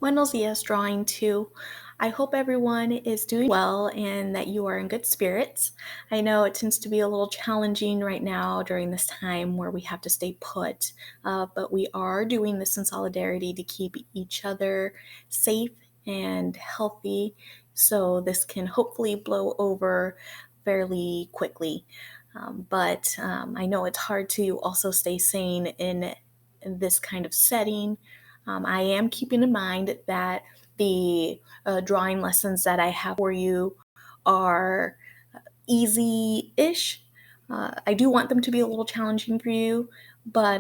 Buenos dias, drawing two. I hope everyone is doing well and that you are in good spirits. I know it tends to be a little challenging right now during this time where we have to stay put, but we are doing this in solidarity to keep each other safe and healthy so this can hopefully blow over fairly quickly. But I know it's hard to also stay sane in this kind of setting. I am keeping in mind that the drawing lessons that I have for you are easy ish. I do want them to be a little challenging for you, but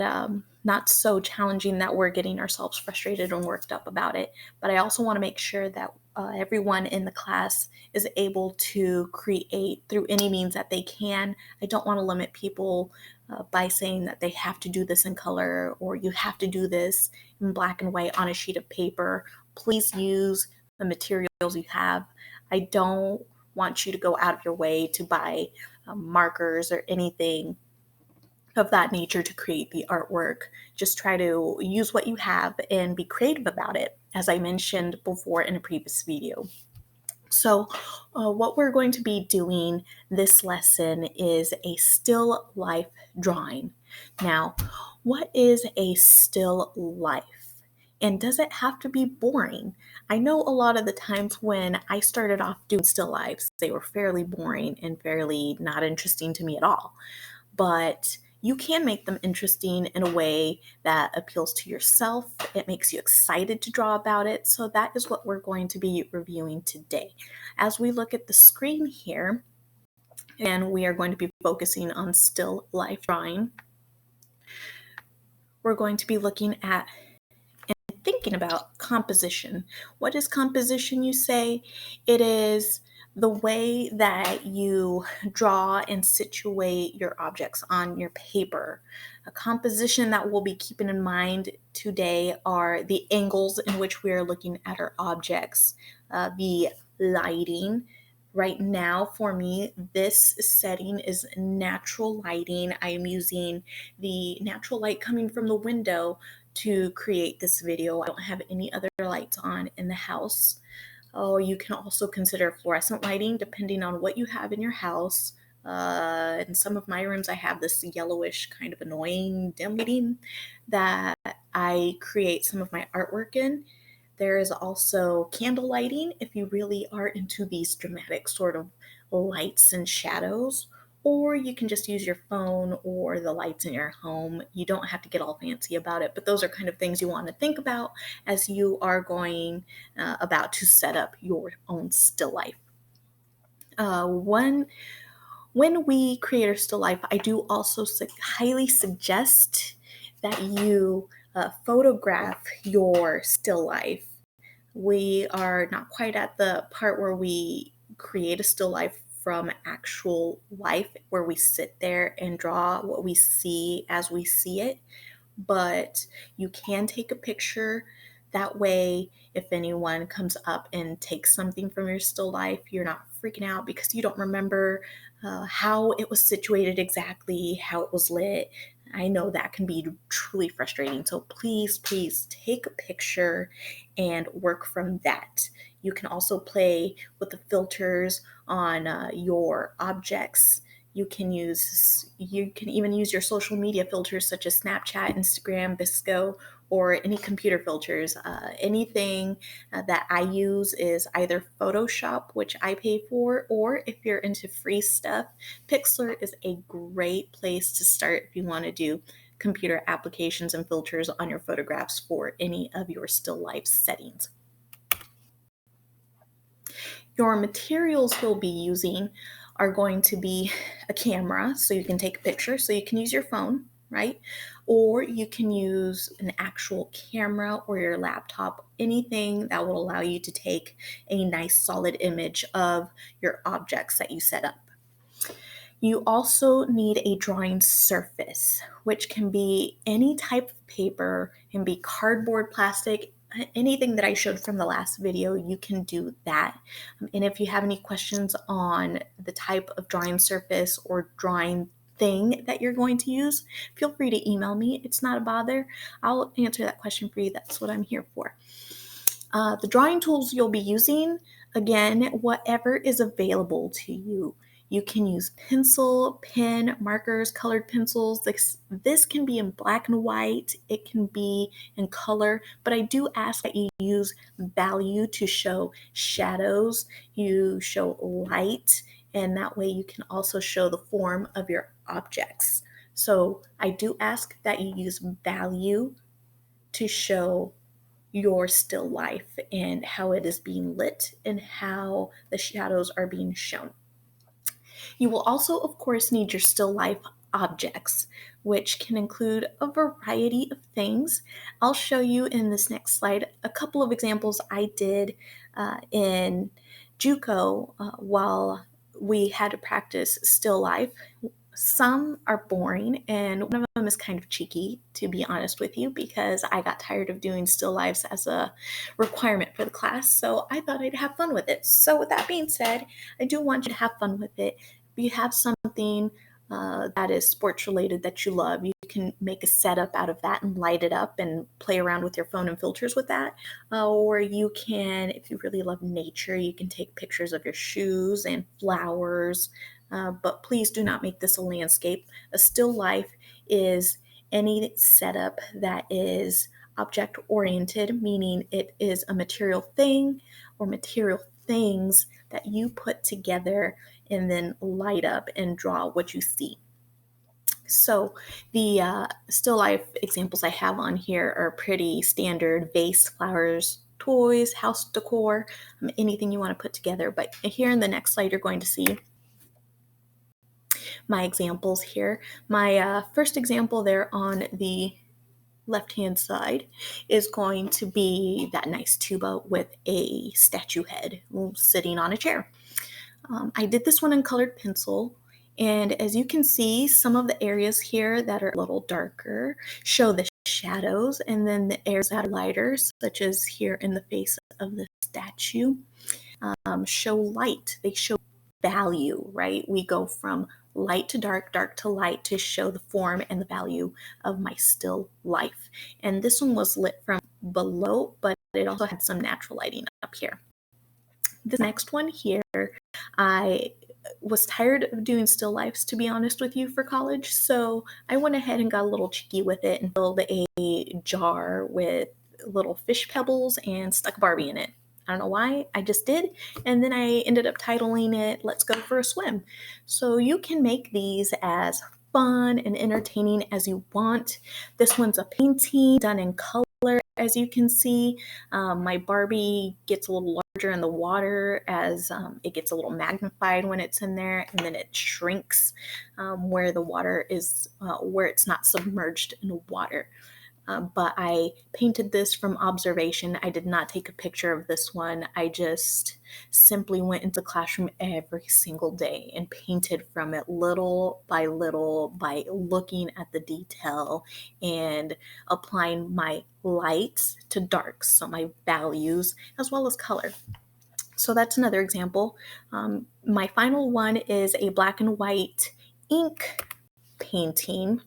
not so challenging that we're getting ourselves frustrated and worked up about it. But I also want to make sure that everyone in the class is able to create through any means that they can. I don't want to limit people by saying that they have to do this in color or you have to do this in black and white on a sheet of paper. Please use the materials you have. I don't want you to go out of your way to buy markers or anything of that nature to create the artwork. Just try to use what you have and be creative about it, as I mentioned before in a previous video. So, what we're going to be doing this lesson is a still life drawing. Now, what is a still life? And does it have to be boring? I know a lot of the times when I started off doing still lifes, they were fairly boring and fairly not interesting to me at all. But you can make them interesting in a way that appeals to yourself. It makes you excited to draw about it. So that is what we're going to be reviewing today. As we look at the screen here, and we are going to be focusing on still life drawing, we're going to be looking at and thinking about composition. What is composition, you say? It is the way that you draw and situate your objects on your paper. A composition that we'll be keeping in mind today are the angles in which we are looking at our objects, the lighting. Right now, for me, this setting is natural lighting. I am using the natural light coming from the window to create this video. I don't have any other lights on in the house. Oh, you can also consider fluorescent lighting depending on what you have in your house. In some of my rooms, I have this yellowish kind of annoying dim lighting that I create some of my artwork in. There is also candle lighting if you really are into these dramatic sort of lights and shadows, or you can just use your phone or the lights in your home. You don't have to get all fancy about it, but those are kind of things you want to think about as you are going about to set up your own still life. When we create our still life, I do also highly suggest that you photograph your still life. We are not quite at the part where we create a still life from actual life, where we sit there and draw what we see as we see it, but you can take a picture. That way, if anyone comes up and takes something from your still life, you're not freaking out because you don't remember how it was situated exactly, how it was lit. I know that can be truly frustrating. So please, please take a picture and work from that. You can also play with the filters on your objects. You can even use your social media filters such as Snapchat, Instagram, Visco, or any computer filters. Anything that I use is either Photoshop, which I pay for, or if you're into free stuff, Pixlr is a great place to start if you want to do computer applications and filters on your photographs for any of your still life settings. Your materials you'll be using are going to be a camera, so you can take a picture, so you can use your phone, right? Or you can use an actual camera or your laptop, anything that will allow you to take a nice solid image of your objects that you set up. You also need a drawing surface, which can be any type of paper, can be cardboard, plastic, anything that I showed from the last video, you can do that. And if you have any questions on the type of drawing surface or drawing thing that you're going to use, feel free to email me. It's not a bother. I'll answer that question for you. That's what I'm here for. The drawing tools you'll be using, again, whatever is available to you. You can use pencil, pen, markers, colored pencils. This can be in black and white. It can be in color, but I do ask that you use value to show shadows, you show light, and that way you can also show the form of your objects. So I do ask that you use value to show your still life and how it is being lit and how the shadows are being shown. You will also, of course, need your still life objects, which can include a variety of things. I'll show you in this next slide a couple of examples I did in JUCO while we had to practice still life. Some are boring, and one of them is kind of cheeky, to be honest with you, because I got tired of doing still lifes as a requirement for the class, so I thought I'd have fun with it. So with that being said, I do want you to have fun with it. If you have something that is sports related that you love, you can make a setup out of that and light it up and play around with your phone and filters with that. Or you can, if you really love nature, you can take pictures of your shoes and flowers. But please do not make this a landscape. A still life is any setup that is object oriented, meaning it is a material thing or material things that you put together and then light up and draw what you see. So the still life examples I have on here are pretty standard: vase, flowers, toys, house decor, anything you want to put together. But here in the next slide, you're going to see my examples here. My first example there on the left-hand side is going to be that nice tuba with a statue head sitting on a chair. I did this one in colored pencil, and as you can see, some of the areas here that are a little darker show the shadows, and then the areas that are lighter, such as here in the face of the statue, show light. They show value, right? We go from light to dark, dark to light to show the form and the value of my still life. And this one was lit from below, but it also had some natural lighting up here. The next one here, I was tired of doing still lifes, to be honest with you, for college. So I went ahead and got a little cheeky with it and filled a jar with little fish pebbles and stuck Barbie in it. I don't know why, I just did. And then I ended up titling it, Let's Go for a Swim. So you can make these as fun and entertaining as you want. This one's a painting done in color. As you can see, my Barbie gets a little larger in the water as it gets a little magnified when it's in there, and then it shrinks where the water is, where it's not submerged in water. But I painted this from observation. I did not take a picture of this one. I just simply went into the classroom every single day and painted from it little by looking at the detail and applying my lights to darks, so my values as well as color. So that's another example. My final one is a black and white ink painting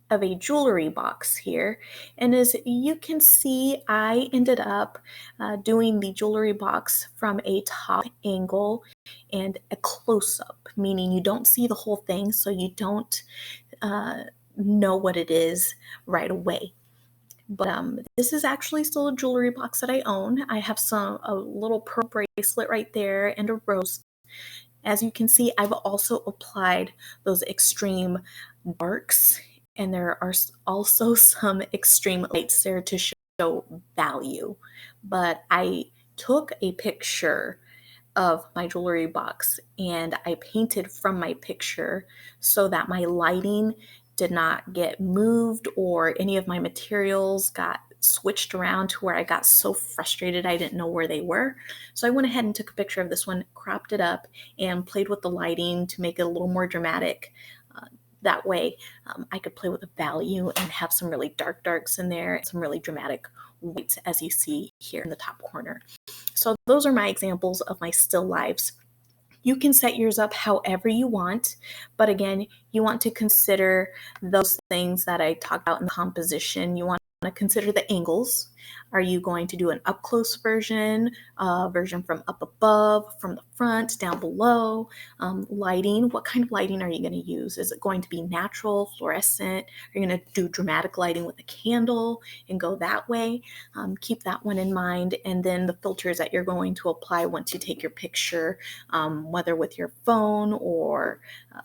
of a jewelry box here. And as you can see, I ended up doing the jewelry box from a top angle and a close-up, meaning you don't see the whole thing, so you don't know what it is right away. But this is actually still a jewelry box that I own. I have a little pearl bracelet right there and a rose. As you can see, I've also applied those extreme darks, and there are also some extreme lights there to show value. But I took a picture of my jewelry box and I painted from my picture so that my lighting did not get moved or any of my materials got switched around to where I got so frustrated I didn't know where they were. So I went ahead and took a picture of this one, cropped it up, and played with the lighting to make it a little more dramatic. That way I could play with the value and have some really dark darks in there, some really dramatic whites as you see here in the top corner. So those are my examples of my still lives. You can set yours up however you want, but again, you want to consider those things that I talked about in the composition. You want to consider the angles. Are you going to do an up close version, version from up above, from the front, down below? Lighting, what kind of lighting are you going to use? Is it going to be natural, fluorescent? Are you going to do dramatic lighting with a candle and go that way? Keep that one in mind. And then the filters that you're going to apply once you take your picture, whether with your phone or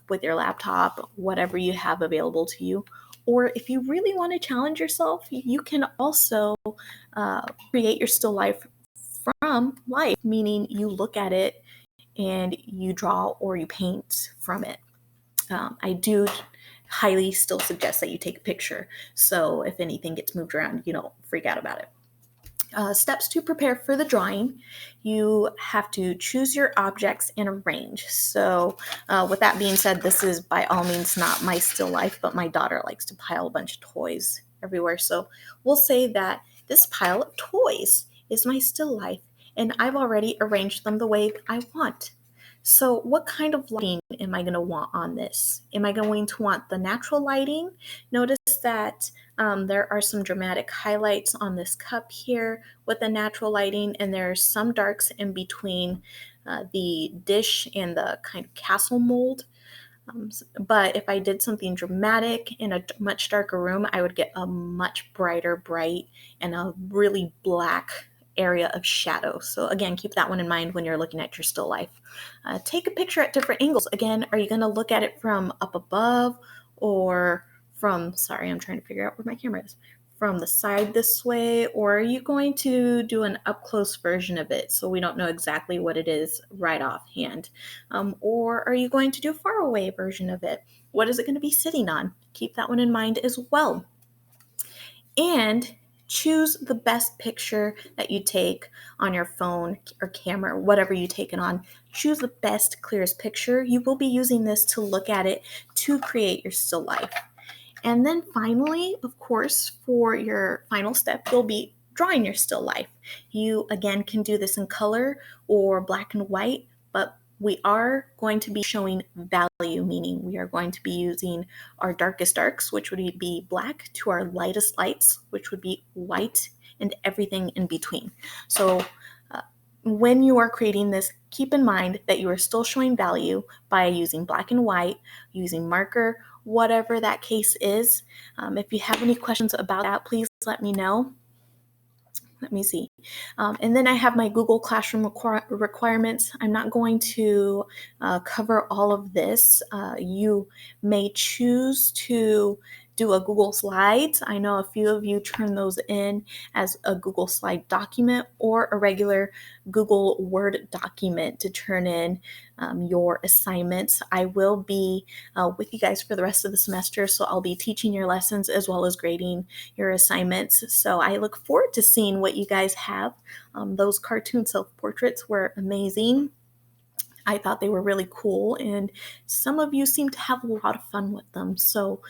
with your laptop, whatever you have available to you. Or if you really want to challenge yourself, you can also create your still life from life, meaning you look at it and you draw or you paint from it. I do highly still suggest that you take a picture. So if anything gets moved around, you don't freak out about it. Steps to prepare for the drawing. You have to choose your objects and arrange. So with that being said, this is by all means not my still life, but my daughter likes to pile a bunch of toys everywhere. So we'll say that this pile of toys is my still life, and I've already arranged them the way I want. So what kind of lighting am I going to want on this? Am I going to want the natural lighting? Notice that there are some dramatic highlights on this cup here with the natural lighting, and there's some darks in between the dish and the kind of castle mold. But if I did something dramatic in a much darker room, I would get a much brighter bright and a really black area of shadow. So again, keep that one in mind when you're looking at your still life. Take a picture at different angles. Again, are you going to look at it from up above or from, sorry, I'm trying to figure out where my camera is, from the side this way, or are you going to do an up close version of it so we don't know exactly what it is right offhand? Or are you going to do a far away version of it? What is it going to be sitting on? Keep that one in mind as well. And choose the best picture that you take on your phone or camera, whatever you take it on. Choose the best, clearest picture. You will be using this to look at it to create your still life. And then finally, of course, for your final step, you'll be drawing your still life. You, again, can do this in color or black and white, but we are going to be showing value, meaning we are going to be using our darkest darks, which would be black, to our lightest lights, which would be white, and everything in between. So when you are creating this, keep in mind that you are still showing value by using black and white, using marker, whatever that case is. If you have any questions about that, please let me know. Let me see. And then I have my Google Classroom requirements. I'm not going to cover all of this. You may choose to do a Google Slides. I know a few of you turn those in as a Google Slide document or a regular Google Word document to turn in your assignments. I will be with you guys for the rest of the semester, so I'll be teaching your lessons as well as grading your assignments. So I look forward to seeing what you guys have. Those cartoon self-portraits were amazing. I thought they were really cool, and some of you seem to have a lot of fun with them. So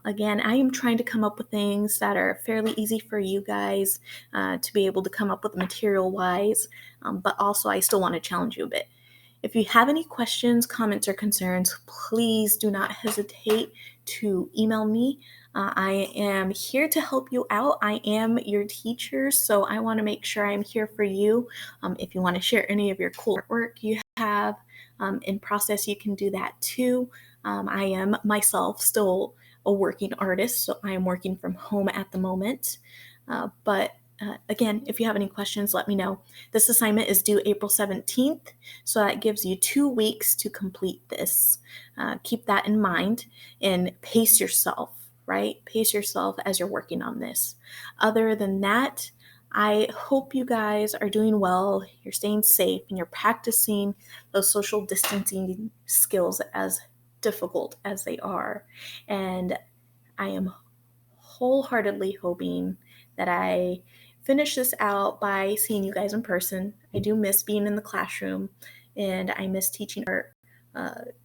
again, I am trying to come up with things that are fairly easy for you guys to be able to come up with material-wise, but also I still want to challenge you a bit. If you have any questions, comments, or concerns, please do not hesitate to email me. I am here to help you out. I am your teacher, so I want to make sure I'm here for you. If you want to share any of your cool artwork you have in process, you can do that too. I am myself still a working artist, so I am working from home at the moment. But again, if you have any questions, let me know. This assignment is due April 17th, so that gives you 2 weeks to complete this. Keep that in mind and pace yourself, right? Pace yourself as you're working on this. Other than that, I hope you guys are doing well, you're staying safe, and you're practicing those social distancing skills as difficult as they are. And I am wholeheartedly hoping that I finish this out by seeing you guys in person. I do miss being in the classroom, and I miss teaching art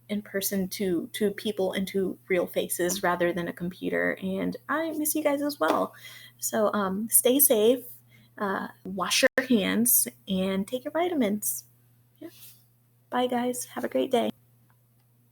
in person to people and to real faces rather than a computer. And I miss you guys as well. So stay safe, wash your hands, and take your vitamins. Yeah. Bye, guys. Have a great day.